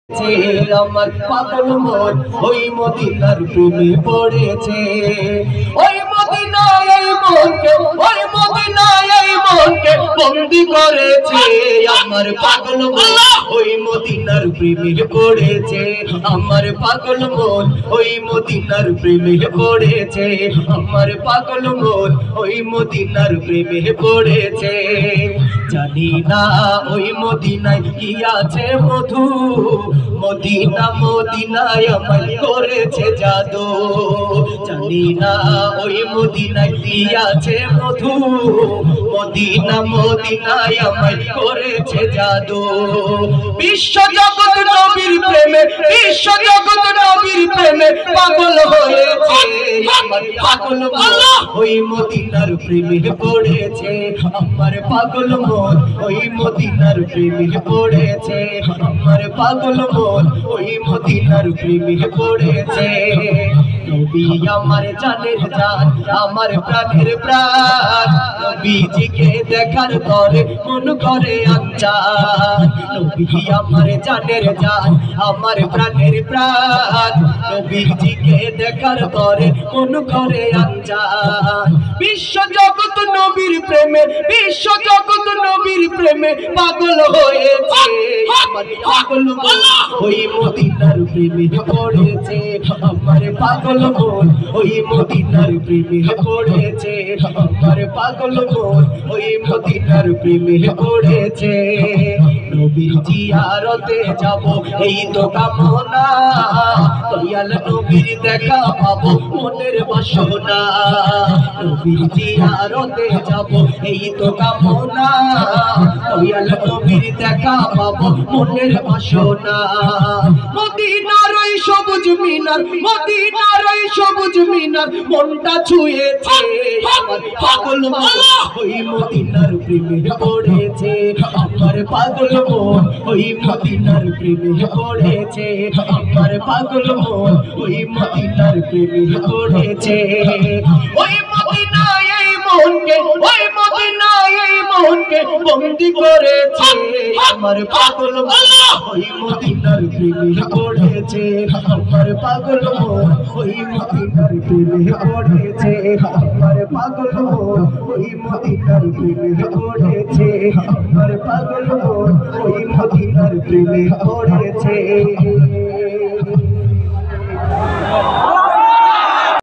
আমার পাগল মন ওই মদিনার প্রেমে পড়েছে। ওই মদিনায় এই মনকে, ওই মদিনায় এই মনকে বন্দি করেছে। আমার পাগল মন ওই মদিনার প্রেমে পড়েছে। আমার পাগল মন ওই মদিনার প্রেমে পড়েছে। আমার পাগল মন ওই মদিনার প্রেমে পড়েছে। জানি না ওই মদিনায় কি আছে মধু, মদিনা মদিনায় আমায় করেছে জাদু। জানি না ওই মদিনায় কি আছে মধু, মদিনা মদিনায় আমায় করেছে জাদু। বিশ্ব জগৎ নবীর প্রেমে, বিশ্ব জগৎ নবীর প্রেমে পাগল হয়েছে। আমার পাগল মন ওই মদিনার প্রেমে পড়েছে। আমার পাগল মন ওই মদিনার প্রেমে পড়েছে। আমার পাগল মন ওই মদিনার প্রেমে পড়েছে। নবী আমার জানের জান, আমার প্রাণের প্রাণ, নবীজিকে দেখার পরে মন করে আনচান। নবী আমার জানের জান, আমার প্রাণের প্রাণ, নবীজিকে দেখার পরে মন করে আনচান। বিশ্ব জগৎ নবীর প্রেমে, বিশ্ব জগৎ নবীর প্রেমে পাগল হয়েছে। আমার পাগল মন ওই মদিনার প্রেমে পড়েছে। আমার পাগল মন ওই মদিনার প্রেমে পড়েছে। আমার পাগল মন ওই মদিনার প্রেমে পড়েছে। নবীর জিয়ারতে যাব এই তো কামনা, দয়াল নবীর দেখা পাবো মনের বাসনা। নবীর জিয়ারতে যাব এই তো কামনা, দয়াল নবীর দেখা পাবো মনের বাসনা। মদিনার ওই সবুজ মিনার, মদিনার ওই সবুজ মিনার মনটা ছুঁয়েছে। আমার পাগল মন ওই মদিনার প্রেমে পড়েছে। আমার পাগল মন ওই মদিনার প্রেমে পড়েছে। আমার পাগল মন ওই মদিনার প্রেমে পড়েছে। ওই মদিনায় এই মনকে, ওই মদিনায় এই মনকে বন্দি করেছে। আমার পাগল মন ওই মদিনার প্রেমে পড়েছে। আমার পাগল মন ওই মদিনার প্রেমে পড়েছে। আমার পাগল মন ওই মদিনার প্রেমে পড়েছে। আমার পাগল মন ওই মদিনার প্রেমে পড়েছে।